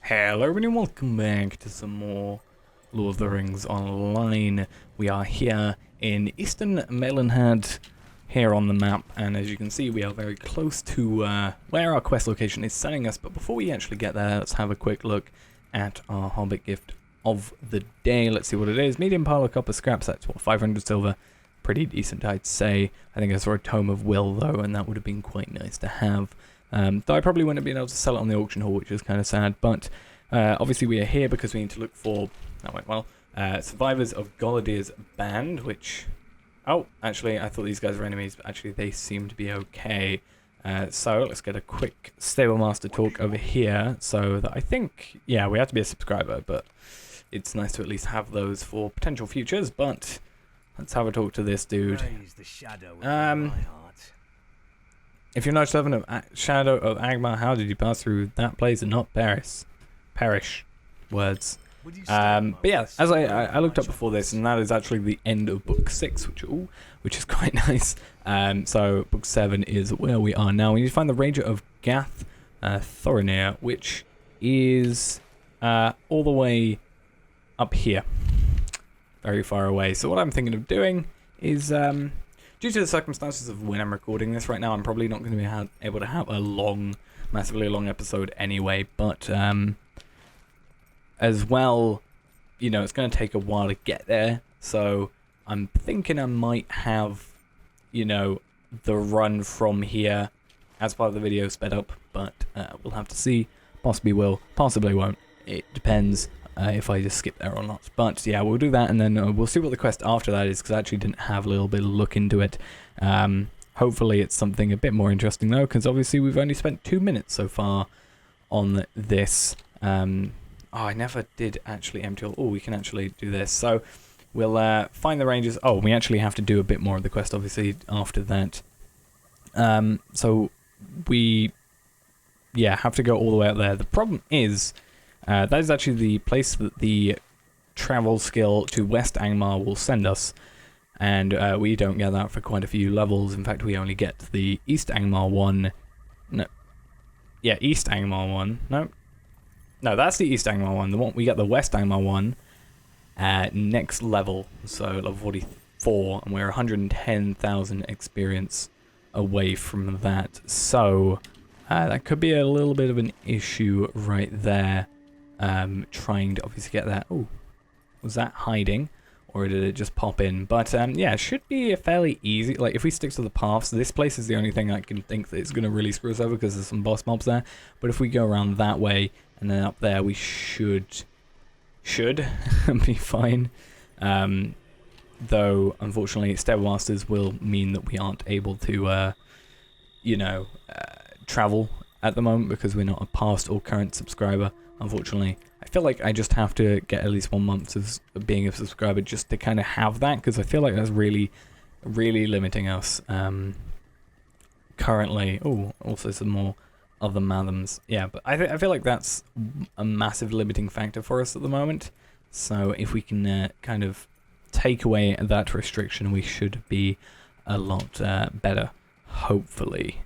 Hello everybody and welcome back to some more Lord of the Rings Online. We are here in Eastern Melonhead, here on the map, and as you can see we are very close to where our quest location is sending us. But before we actually get there, let's have a quick look at our Hobbit gift of the day. Let's see what it is. Medium pile of copper scraps, that's what, 500 silver. Pretty decent, I'd say. I think I saw a Tome of Will though, and that would have been quite nice to have. Though I probably wouldn't have been able to sell it on the auction hall, which is kind of sad. But obviously we are here because we need to look for, that went well, survivors of Golodir's band, which, oh, actually I thought these guys were enemies, but actually they seem to be okay. So let's get a quick Stable Master talk over here, so that I think, yeah, we have to be a subscriber, but it's nice to at least have those for potential futures. But let's have a talk to this dude. If you're not servant of Shadow of Angmar, how did you pass through that place and not perish? Words. But yeah, as I looked up before this, and that is actually the end of book 6, which is quite nice. So book 7 is where we are now. We need to find the Ranger of Gath Thorinir, which is all the way up here, very far away. So what I'm thinking of doing is, due to the circumstances of when I'm recording this right now, I'm probably not going to be able to have a massively long episode anyway. But as well, you know, it's going to take a while to get there. So I'm thinking I might have, you know, the run from here as part of the video sped up. But we'll have to see. Possibly will, possibly won't. It depends if I just skip there or not. But yeah, we'll do that, and then we'll see what the quest after that is, because I actually didn't have a little bit of look into it. Hopefully it's something a bit more interesting though, because obviously we've only spent 2 minutes so far on this. Oh, I never did actually empty all. Oh, we can actually do this. So we'll find the rangers. Oh, we actually have to do a bit more of the quest obviously after that. So we, yeah, have to go all the way up there. The problem is, that is actually the place that the travel skill to West Angmar will send us, and we don't get that for quite a few levels. In fact, we only get the East Angmar one. No, yeah, East Angmar one. No, that's the East Angmar one. The one we get the West Angmar one next level, so level 44, and we're 110,000 experience away from that. So that could be a little bit of an issue right there. Trying to obviously get that. Oh, was that hiding, or did it just pop in? But yeah, it should be a fairly easy. Like if we stick to the paths, this place is the only thing I can think that is going to really screw us over, because there's some boss mobs there. But if we go around that way and then up there, we should be fine. Though unfortunately, Stable Masters will mean that we aren't able to, you know, travel at the moment, because we're not a past or current subscriber. Unfortunately, I feel like I just have to get at least 1 month of being a subscriber just to kind of have that, because I feel like that's really, really limiting us currently. Oh, also some more other madams. Yeah, but I feel like that's a massive limiting factor for us at the moment. So if we can kind of take away that restriction, we should be a lot better, hopefully.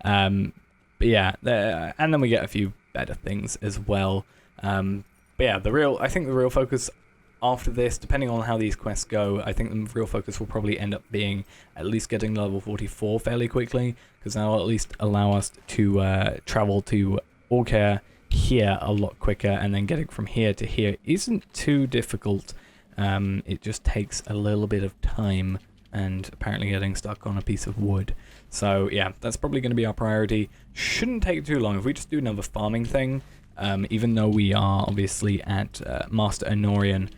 But yeah, and then we get a few better things as well. But yeah, I think the real focus after this, depending on how these quests go, I think the real focus will probably end up being at least getting level 44 fairly quickly, because that'll at least allow us to travel to Orcair here a lot quicker, and then getting from here to here isn't too difficult. It just takes a little bit of time, and apparently getting stuck on a piece of wood. So yeah, that's probably going to be our priority. Shouldn't take too long if we just do another farming thing. Even though we are obviously at Master Anorian,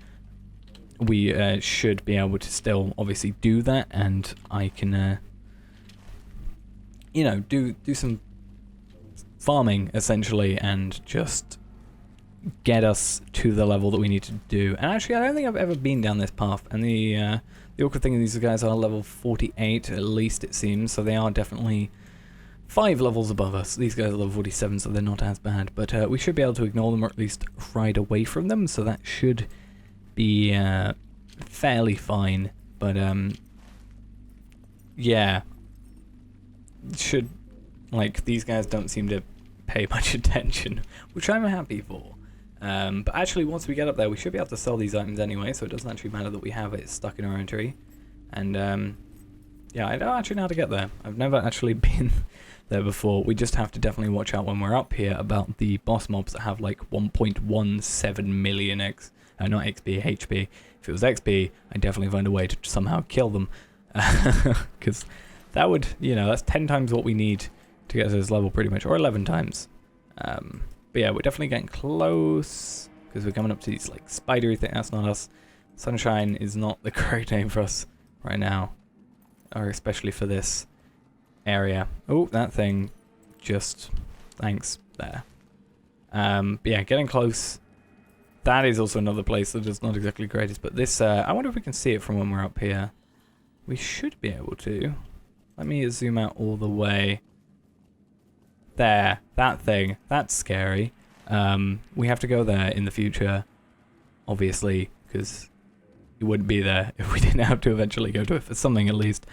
we should be able to still obviously do that, and I can, you know, do some farming essentially, and just get us to the level that we need to do. And actually, I don't think I've ever been down this path, and the awkward thing is these guys are level 48 at least, it seems, so they are definitely 5 levels above us. These guys are level 47, so they're not as bad, but we should be able to ignore them, or at least ride away from them, so that should be fairly fine. But yeah, should, like, these guys don't seem to pay much attention, which I'm happy for. But actually, once we get up there, we should be able to sell these items anyway, so it doesn't actually matter that we have it stuck in our inventory. And yeah, I don't actually know how to get there. I've never actually been there before. We just have to definitely watch out when we're up here about the boss mobs that have like 1.17 million not XP, HP. If it was XP, I'd definitely find a way to somehow kill them. Because that would, you know, that's 10 times what we need to get to this level pretty much, or 11 times. But yeah, we're definitely getting close, because we're coming up to these like spidery things. That's not us. Sunshine is not the correct name for us right now, or especially for this area. Oh, that thing just, thanks, there. But yeah, getting close. That is also another place that is not exactly the greatest, but this, I wonder if we can see it from when we're up here. We should be able to. Let me zoom out all the way. There, that thing, that's scary. We have to go there in the future, obviously, because it wouldn't be there if we didn't have to eventually go to it for something at least.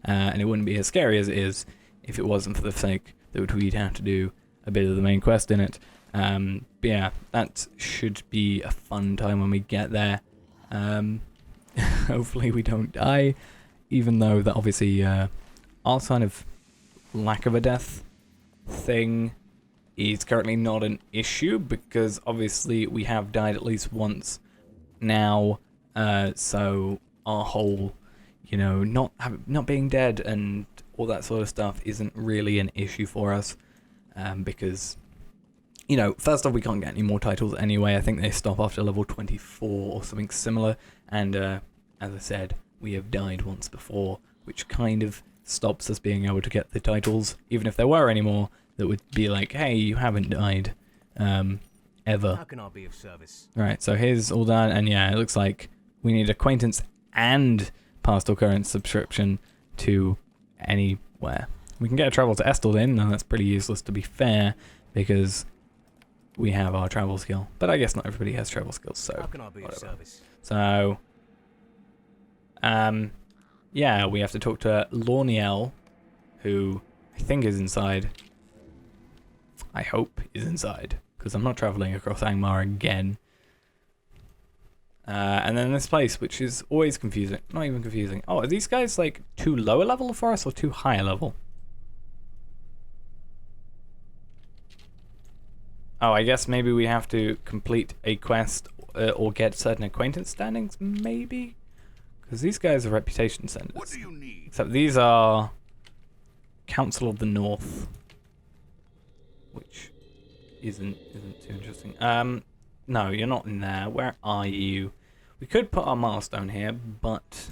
And it wouldn't be as scary as it is if it wasn't for the sake that we'd have to do a bit of the main quest in it. But yeah, that should be a fun time when we get there. Hopefully we don't die, even though that obviously our kind of lack of a death thing is currently not an issue, because obviously we have died at least once now, so our whole, you know, not being dead and all that sort of stuff isn't really an issue for us, because, you know, first off, we can't get any more titles anyway. I think they stop after level 24 or something similar, and as I said, we have died once before, which kind of stops us being able to get the titles, even if there were any more that would be like, hey, you haven't died ever. How can I be of service? Right, so here's all done, and yeah, it looks like we need acquaintance and past or current subscription to anywhere. We can get a travel to Estelin, and that's pretty useless to be fair, because we have our travel skill. But I guess not everybody has travel skills, so How can I be of whatever. service? So, yeah, we have to talk to Lorniel, who I think is inside. I hope is inside, because I'm not traveling across Angmar again. And then this place, which is always confusing. Not even confusing. Oh, are these guys like too lower level for us or too higher level? Oh, I guess maybe we have to complete a quest or get certain acquaintance standings, maybe? Because these guys are reputation centers. What do you need? Except these are Council of the North, which isn't too interesting. No, you're not in there. Where are you? We could put our milestone here, but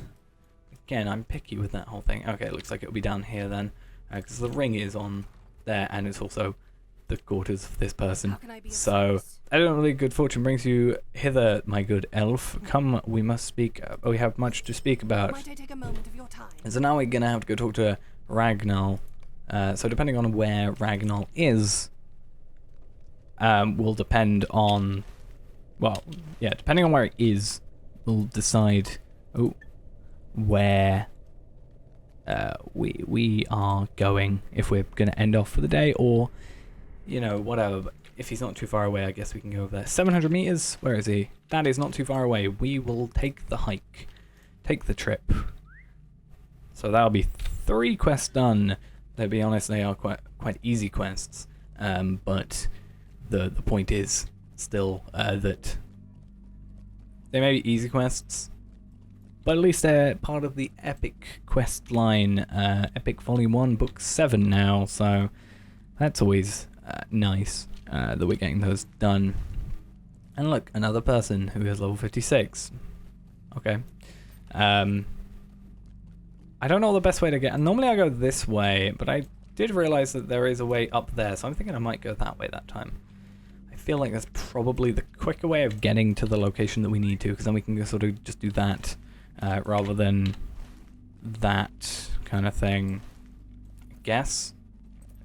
again, I'm picky with that whole thing. Okay, it looks like it'll be down here then, because the ring is on there, and it's also the quarters of this person. So, I don't really good fortune brings you hither, my good elf. Come, we must speak. We have much to speak about. Might I take a moment of your time? So now we're gonna have to go talk to Ragnar. So depending on where Ragnar is, will depend on, well, yeah, depending on where it is, we'll decide where we are going, if we're gonna end off for the day, or, you know, whatever. But if he's not too far away, I guess we can go over there. 700 meters? Where is he? That is not too far away. We will take the hike, take the trip. So that'll be 3 quests done. To be honest, they are quite easy quests, but the point is still that they may be easy quests, but at least they're part of the epic quest line, Epic Volume 1, Book 7 now, so that's always nice that we're getting those done. And look, another person who is level 56. Okay. I don't know the best way to get. Normally I go this way, but I did realize that there is a way up there, so I'm thinking I might go that way that time. I feel like that's probably the quicker way of getting to the location that we need to, because then we can sort of just do that rather than that kind of thing. I guess,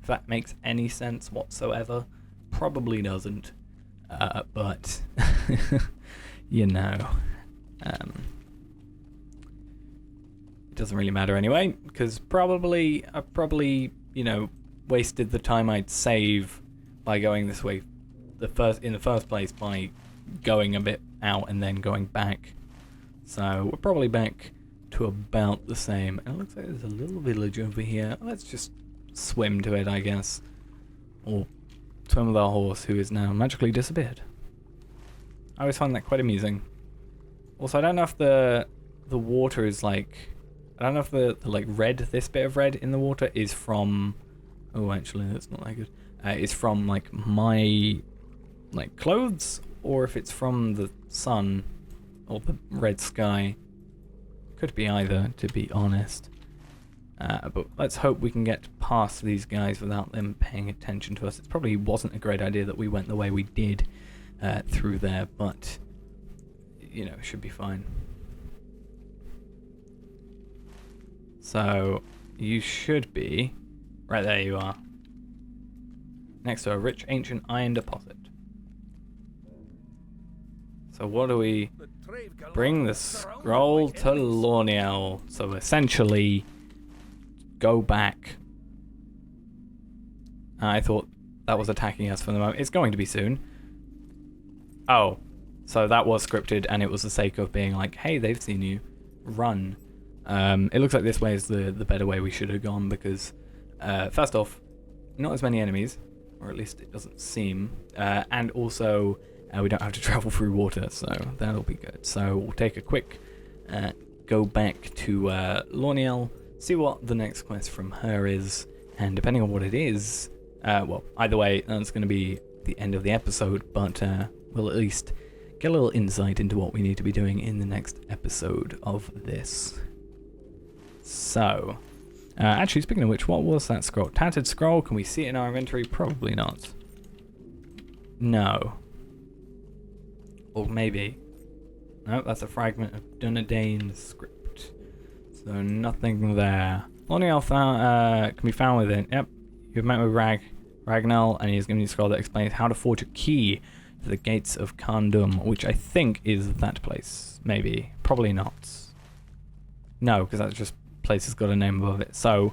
if that makes any sense whatsoever. Probably doesn't, but you know. Doesn't really matter anyway, because I probably, you know, wasted the time I'd save by going this way in the first place by going a bit out and then going back. So we're probably back to about the same. And it looks like there's a little village over here. Let's just swim to it, I guess. Or swim with our horse, who is now magically disappeared. I always find that quite amusing. Also, I don't know if the water is like... I don't know if the like red, this bit of red in the water is from... Oh, actually, that's not that good. It's from like my like clothes, or if it's from the sun or the red sky. Could be either, to be honest. But let's hope we can get past these guys without them paying attention to us. It probably wasn't a great idea that we went the way we did through there, but you know, should be fine. So you should be right there. You are next to a rich ancient iron deposit. So what do we bring? The scroll to Lorniel. So essentially go back. I thought that was attacking us for the moment. It's going to be soon. Oh, so that was scripted and it was the sake of being like, hey, they've seen you, run. It looks like this way is the better way we should have gone, because first off, not as many enemies, or at least it doesn't seem, and also we don't have to travel through water, so that'll be good. So we'll take a quick go back to Lorniel, see what the next quest from her is, and depending on what it is, well, either way, that's going to be the end of the episode, but we'll at least get a little insight into what we need to be doing in the next episode of this. So, actually, speaking of which, what was that scroll? Tattered scroll, can we see it in our inventory? Probably not. No. Or maybe. No, that's a fragment of Dunedain's script. So nothing there. Lorniel can be found within. Yep. You've met with Ragnall, and he's given you a scroll that explains how to forge a key to the gates of Kandum, which I think is that place. Maybe. Probably not. No, because that's just place has got a name above it. So,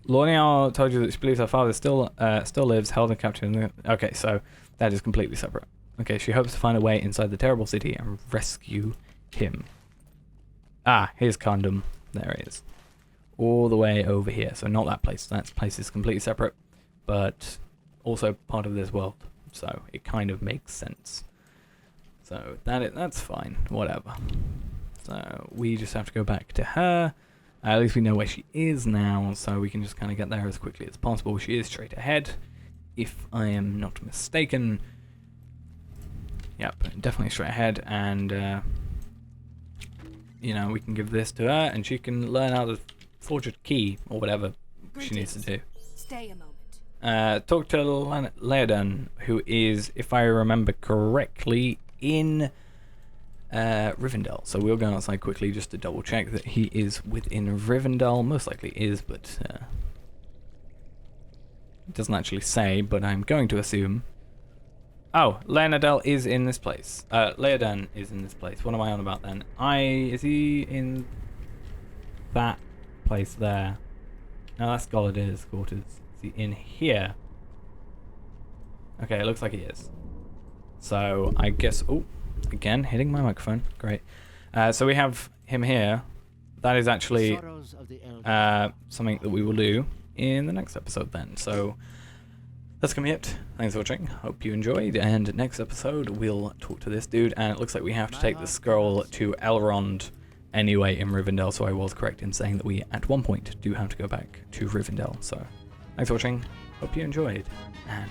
Lorniel told you that she believes her father still lives, held and captured in the... Okay, so that is completely separate. Okay, she hopes to find a way inside the terrible city and rescue him. Ah, here's Kandum. There he is. All the way over here. So not that place. That place is completely separate, but also part of this world. So it kind of makes sense. So that's fine. Whatever. So we just have to go back to her. At least we know where she is now, so we can just kind of get there as quickly as possible. She is straight ahead, if I am not mistaken. Yep, definitely straight ahead, and you know, we can give this to her, and she can learn how to forge a key or whatever she needs to do. Stay a moment. Talk to Leodan, who is, if I remember correctly, in Rivendell. So we'll go outside quickly just to double check that he is within Rivendell. Most likely is, but it doesn't actually say, but I'm going to assume. Oh, Leonardel is in this place. Leodan is in this place. What am I on about then? Is he in that place there? No, that's Golodir's quarters. Is he in here? Okay, it looks like he is. So I guess... Oh, again, hitting my microphone. Great. So we have him here. That is actually something that we will do in the next episode then. So that's gonna be it. Thanks for watching. Hope you enjoyed. And next episode, we'll talk to this dude. And it looks like we have to take the scroll to Elrond anyway in Rivendell. So I was correct in saying that we, at one point, do have to go back to Rivendell. So thanks for watching. Hope you enjoyed. And